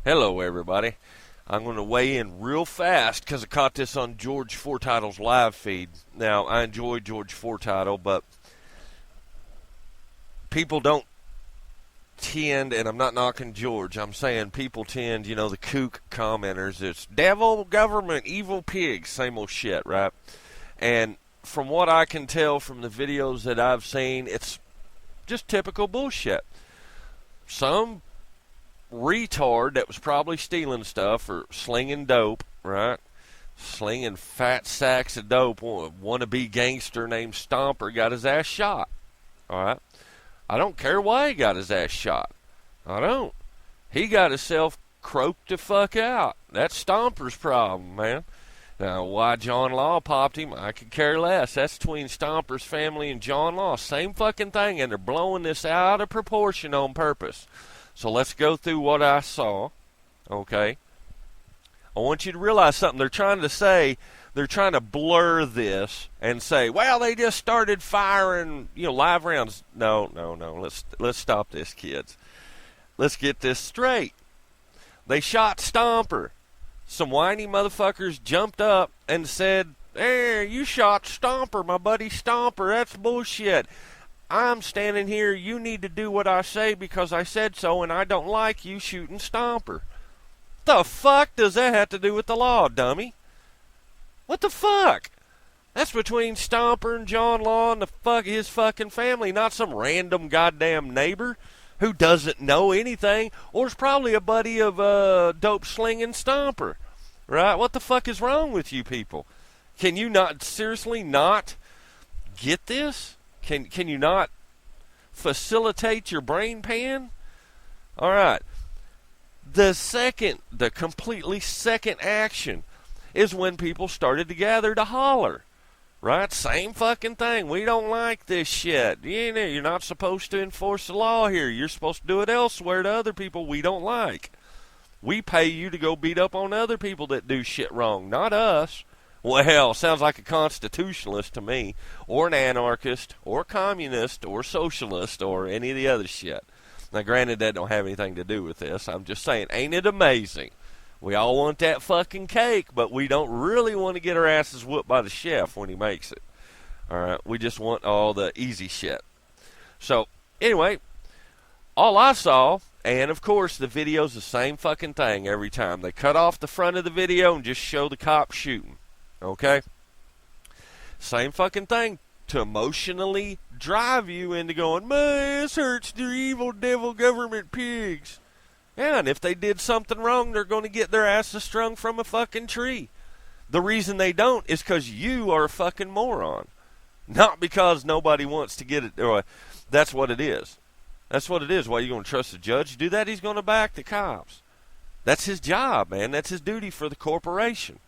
Hello, everybody. I'm going to weigh in real fast because I caught this on George Fortitle's live feed. Now, I enjoy George Fortitle, but people don't tend, and I'm not knocking George, I'm saying people tend, the kook commenters, it's devil, government, evil pigs, same old shit, right? And from what I can tell from the videos that I've seen, it's just typical bullshit. Some retard that was probably stealing stuff or slinging dope, right? Slinging fat sacks of dope. Wannabe gangster named Stomper got his ass shot. All right? I don't care why he got his ass shot. I don't. He got himself croaked the fuck out. That's Stomper's problem, man. Now, why John Law popped him, I could care less. That's between Stomper's family and John Law. Same fucking thing, and they're blowing this out of proportion on purpose. So let's go through what I saw, okay? I want you to realize something. They're trying to blur this and say, well, they just started firing, live rounds. No. Let's stop this, kids. Let's get this straight. They shot Stomper. Some whiny motherfuckers jumped up and said, hey, you shot Stomper, my buddy Stomper. That's bullshit. I'm standing here, you need to do what I say because I said so, and I don't like you shooting Stomper. The fuck does that have to do with the law, dummy? What the fuck? That's between Stomper and John Law and his fucking family, not some random goddamn neighbor who doesn't know anything, or is probably a buddy of dope slinging Stomper. Right? What the fuck is wrong with you people? Can you seriously not get this? Can you not facilitate your brain pan? All right. The completely second action is when people started to gather to holler. Right? Same fucking thing. We don't like this shit. You're not supposed to enforce the law here. You're supposed to do it elsewhere to other people we don't like. We pay you to go beat up on other people that do shit wrong, not us. Well, sounds like a constitutionalist to me, or an anarchist, or communist, or socialist, or any of the other shit. Now, granted, that don't have anything to do with this. I'm just saying, ain't it amazing? We all want that fucking cake, but we don't really want to get our asses whooped by the chef when he makes it. All right, we just want all the easy shit. So, anyway, all I saw, and of course the video's the same fucking thing every time. They cut off the front of the video and just show the cop shooting. Okay? Same fucking thing to emotionally drive you into going, man, this hurts the evil devil government pigs. Yeah, and if they did something wrong, they're going to get their asses strung from a fucking tree. The reason they don't is because you are a fucking moron. Not because nobody wants to get it. Or that's what it is. That's what it is. Why are you going to trust the judge to do that? He's going to back the cops. That's his job, man. That's his duty for the corporation.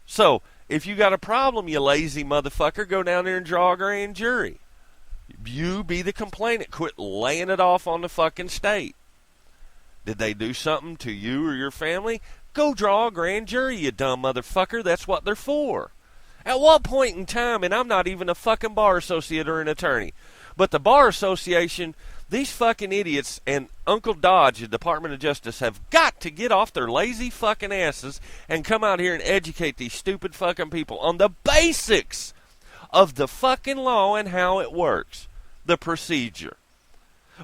So, if you got a problem, you lazy motherfucker, go down there and draw a grand jury. You be the complainant. Quit laying it off on the fucking state. Did they do something to you or your family? Go draw a grand jury, you dumb motherfucker. That's what they're for. At what point in time, and I'm not even a fucking bar associate or an attorney, but the Bar Association, these fucking idiots, and Uncle Dodge, the Department of Justice, have got to get off their lazy fucking asses and come out here and educate these stupid fucking people on the basics of the fucking law and how it works, the procedure.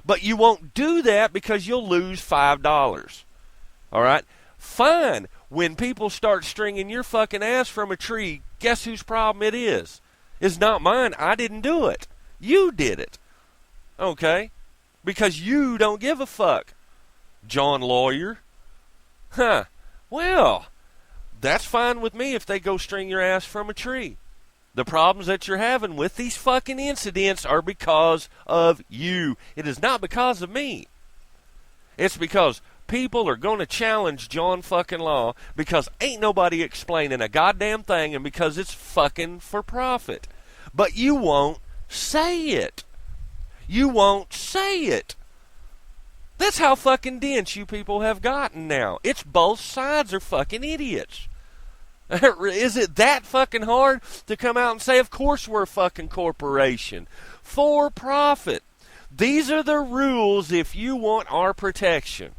But you won't do that because you'll lose $5. All right? Fine. When people start stringing your fucking ass from a tree, guess whose problem it is? It's not mine. I didn't do it. You did it. Okay? Because you don't give a fuck. John Lawyer. Huh. Well, that's fine with me if they go string your ass from a tree. The problems that you're having with these fucking incidents are because of you. It is not because of me. It's because people are going to challenge John fucking Law because ain't nobody explaining a goddamn thing and because it's fucking for profit. But you won't say it. You won't say it. That's how fucking dense you people have gotten now. It's both sides are fucking idiots. Is it that fucking hard to come out and say, of course we're a fucking corporation? For profit. These are the rules if you want our protection.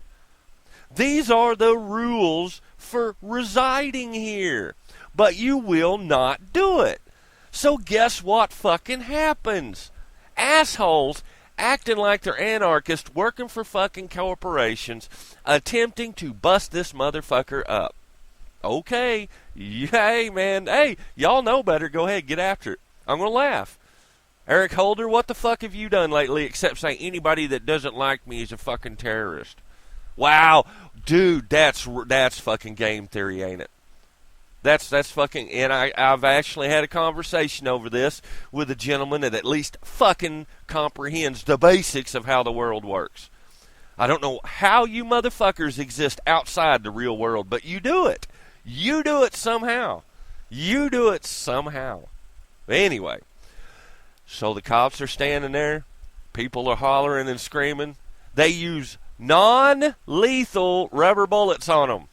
These are the rules for residing here. But you will not do it. So guess what fucking happens? Assholes acting like they're anarchists working for fucking corporations attempting to bust this motherfucker up. Okay, hey man, hey, y'all know better, go ahead, get after it. I'm going to laugh. Eric Holder, what the fuck have you done lately except say anybody that doesn't like me is a fucking terrorist? Wow, dude, that's fucking game theory, ain't it? That's fucking, and I've actually had a conversation over this with a gentleman that at least fucking comprehends the basics of how the world works. I don't know how you motherfuckers exist outside the real world, but you do it. You do it somehow. You do it somehow. Anyway, so the cops are standing there. People are hollering and screaming. They use non-lethal rubber bullets on them.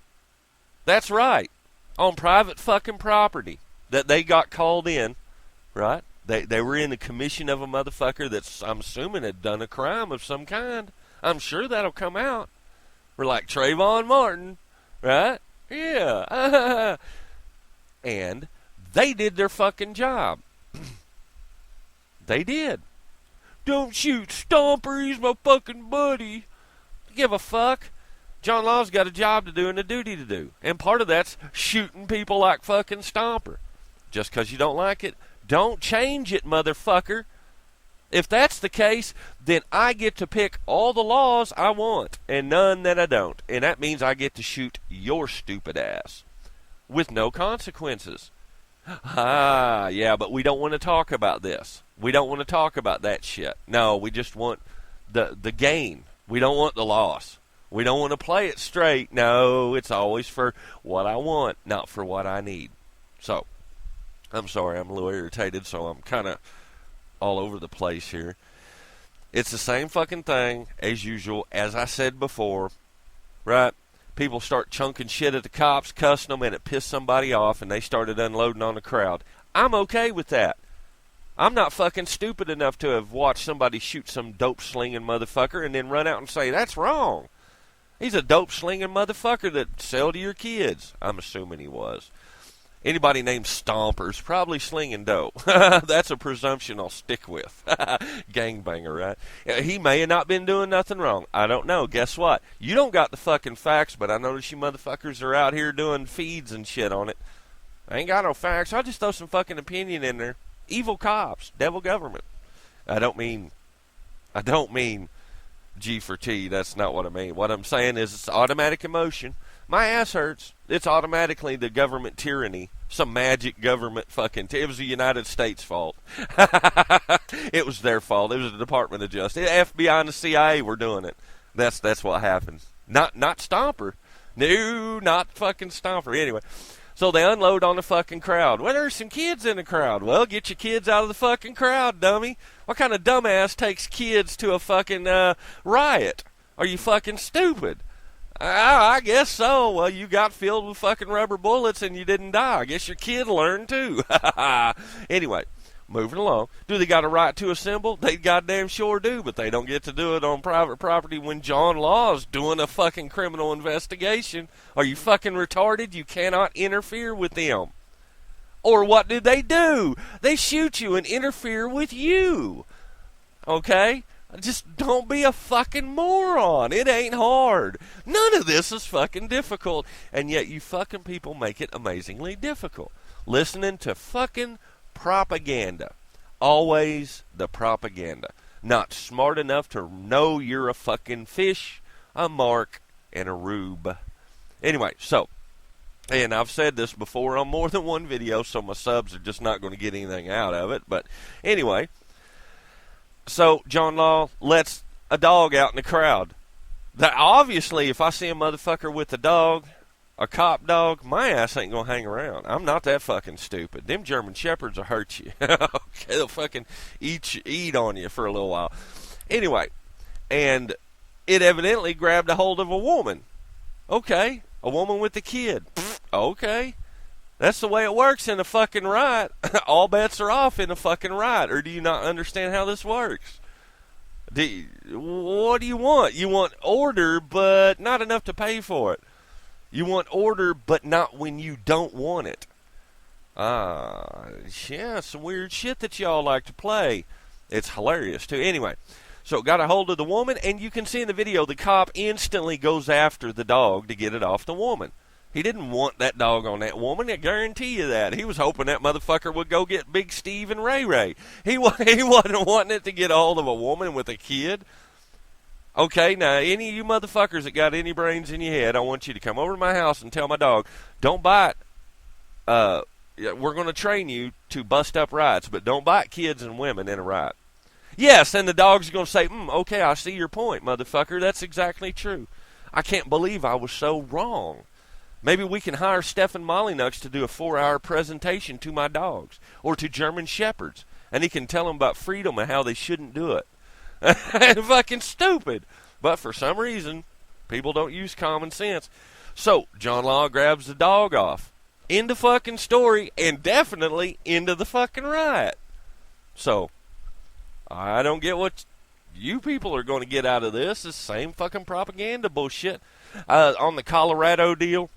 That's right. On private fucking property that they got called in, right? They were in the commission of a motherfucker that's, I'm assuming, had done a crime of some kind. I'm sure that'll come out. We're like Trayvon Martin, right? Yeah. And they did their fucking job. They did. Don't shoot Stomper, he's my fucking buddy. Give a fuck. John Law's got a job to do and a duty to do. And part of that's shooting people like fucking Stomper. Just because you don't like it, don't change it, motherfucker. If that's the case, then I get to pick all the laws I want and none that I don't. And that means I get to shoot your stupid ass with no consequences. Ah, yeah, but we don't want to talk about this. We don't want to talk about that shit. No, we just want the gain. We don't want the loss. We don't want to play it straight. No, it's always for what I want, not for what I need. So, I'm sorry, I'm a little irritated, so I'm kind of all over the place here. It's the same fucking thing as usual, as I said before, right? People start chunking shit at the cops, cussing them, and it pissed somebody off, and they started unloading on the crowd. I'm okay with that. I'm not fucking stupid enough to have watched somebody shoot some dope-slinging motherfucker and then run out and say, that's wrong. He's a dope-slinging motherfucker that sell to your kids. I'm assuming he was. Anybody named Stomper's probably slinging dope. That's a presumption I'll stick with. Gangbanger, right? He may have not been doing nothing wrong. I don't know. Guess what? You don't got the fucking facts, but I notice you motherfuckers are out here doing feeds and shit on it. I ain't got no facts. I'll just throw some fucking opinion in there. Evil cops. Devil government. I don't mean G for T. That's not what I mean. What I'm saying is it's automatic emotion. My ass hurts. It's automatically the government tyranny. Some magic government fucking... It was the United States' fault. It was their fault. It was the Department of Justice. The FBI and the CIA were doing it. That's what happened. Not Stomper. No, not fucking Stomper. Anyway, so they unload on the fucking crowd. Well, there's some kids in the crowd. Well, get your kids out of the fucking crowd, dummy. What kind of dumbass takes kids to a fucking riot? Are you fucking stupid? I guess so. Well, you got filled with fucking rubber bullets and you didn't die. I guess your kid learned too. Anyway, moving along. Do they got a right to assemble? They goddamn sure do, but they don't get to do it on private property when John Law's doing a fucking criminal investigation. Are you fucking retarded? You cannot interfere with them. Or what do? They shoot you and interfere with you. Okay? Just don't be a fucking moron. It ain't hard. None of this is fucking difficult. And yet you fucking people make it amazingly difficult. Listening to fucking propaganda. Always the propaganda. Not smart enough to know you're a fucking fish, a mark, and a rube. Anyway, so, and I've said this before on more than one video, so my subs are just not going to get anything out of it. But anyway... So, John Law lets a dog out in the crowd. Obviously, if I see a motherfucker with a dog, a cop dog, my ass ain't going to hang around. I'm not that fucking stupid. Them German Shepherds will hurt you. Okay, they'll fucking eat on you for a little while. Anyway, and it evidently grabbed a hold of a woman. Okay, a woman with a kid. Okay. That's the way it works in a fucking riot. All bets are off in a fucking riot. Or do you not understand how this works? What do you want? You want order, but not enough to pay for it. You want order, but not when you don't want it. Yeah, some weird shit that y'all like to play. It's hilarious, too. Anyway, so got a hold of the woman, and you can see in the video the cop instantly goes after the dog to get it off the woman. He didn't want that dog on that woman, I guarantee you that. He was hoping that motherfucker would go get Big Steve and Ray Ray. He wasn't wanting it to get a hold of a woman with a kid. Okay, now, any of you motherfuckers that got any brains in your head, I want you to come over to my house and tell my dog, don't bite. We're going to train you to bust up rights, but don't bite kids and women in a right. Yes, and the dog's going to say, okay, I see your point, motherfucker. That's exactly true. I can't believe I was so wrong. Maybe we can hire Stephen Molyneux to do a 4-hour presentation to my dogs or to German Shepherds, and he can tell them about freedom and how they shouldn't do it. Fucking stupid. But for some reason, people don't use common sense. So, John Law grabs the dog off. End of fucking story, and definitely into the fucking riot. So, I don't get what you people are going to get out of this. It's the same fucking propaganda bullshit. On the Colorado deal,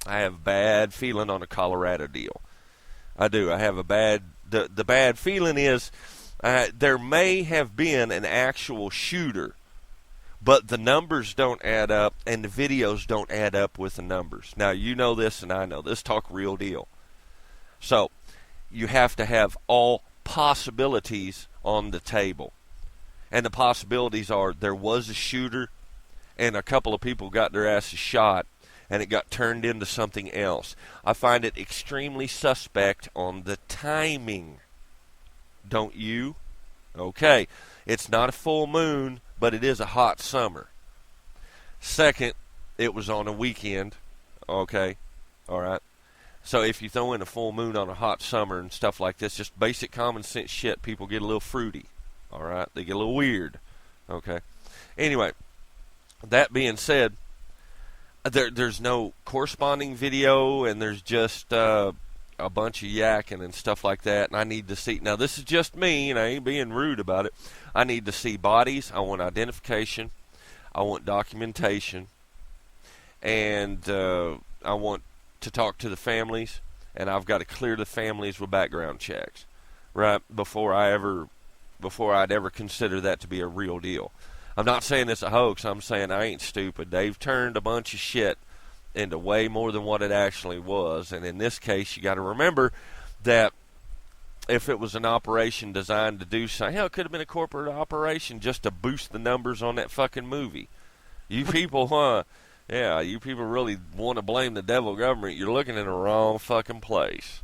I have a bad feeling on the Colorado deal. I do. I have a bad... The bad feeling is there may have been an actual shooter, but the numbers don't add up, and the videos don't add up with the numbers. Now, you know this, and I know this. Talk real deal. So, you have to have all possibilities on the table. And the possibilities are there was a shooter, and a couple of people got their asses shot, and it got turned into something else. I find it extremely suspect on the timing. Don't you? Okay. It's not a full moon, but it is a hot summer. Second, it was on a weekend. Okay. All right. So if you throw in a full moon on a hot summer and stuff like this, just basic common sense shit, people get a little fruity. All right. They get a little weird. Okay. Anyway, that being said, there's no corresponding video, and there's just a bunch of yakking and stuff like that, and I need to see. Now, this is just me, and I ain't being rude about it. I need to see bodies. I want identification. I want documentation. And I want to talk to the families, and I've got to clear the families with background checks, right, before I'd ever consider that to be a real deal. I'm not saying it's a hoax. I'm saying I ain't stupid. They've turned a bunch of shit into way more than what it actually was. And in this case, you got to remember that if it was an operation designed to do something, hell, it could have been a corporate operation just to boost the numbers on that fucking movie. You people, yeah, you people really want to blame the devil government. You're looking in the wrong fucking place.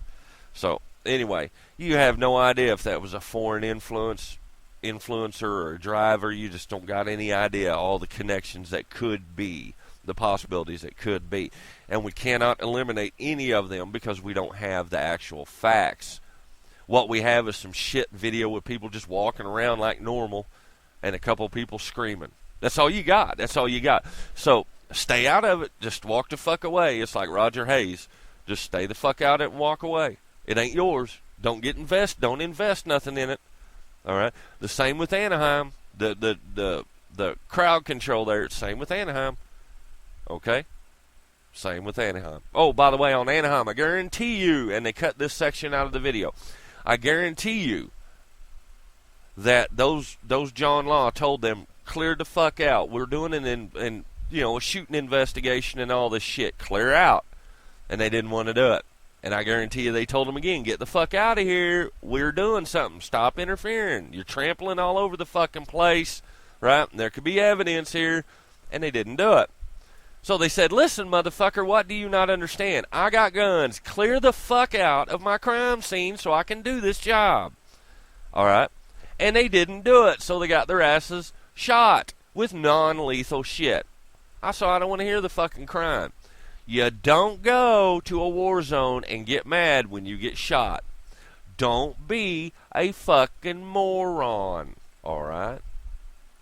So, anyway, you have no idea if that was a foreign influencer or a driver. You just don't got any idea all the connections that could be, the possibilities that could be, and we cannot eliminate any of them because we don't have the actual facts. What we have is some shit video with people just walking around like normal and a couple of people screaming. That's all you got. So stay out of it. Just walk the fuck away. It's like Roger Hayes. Just stay the fuck out of it and walk away. It ain't yours. Don't invest nothing in it. All right. The same with Anaheim. The crowd control there. It's same with Anaheim. Okay. Same with Anaheim. Oh, by the way, on Anaheim, I guarantee you, and they cut this section out of the video, I guarantee you that those John Law told them, clear the fuck out. We're doing a shooting investigation and all this shit. Clear out. And they didn't want to do it. And I guarantee you they told them again, get the fuck out of here. We're doing something. Stop interfering. You're trampling all over the fucking place, right? And there could be evidence here. And they didn't do it. So they said, listen, motherfucker, what do you not understand? I got guns. Clear the fuck out of my crime scene so I can do this job. All right? And they didn't do it, so they got their asses shot with non-lethal shit. I don't want to hear the fucking crime. You don't go to a war zone and get mad when you get shot. Don't be a fucking moron. All right?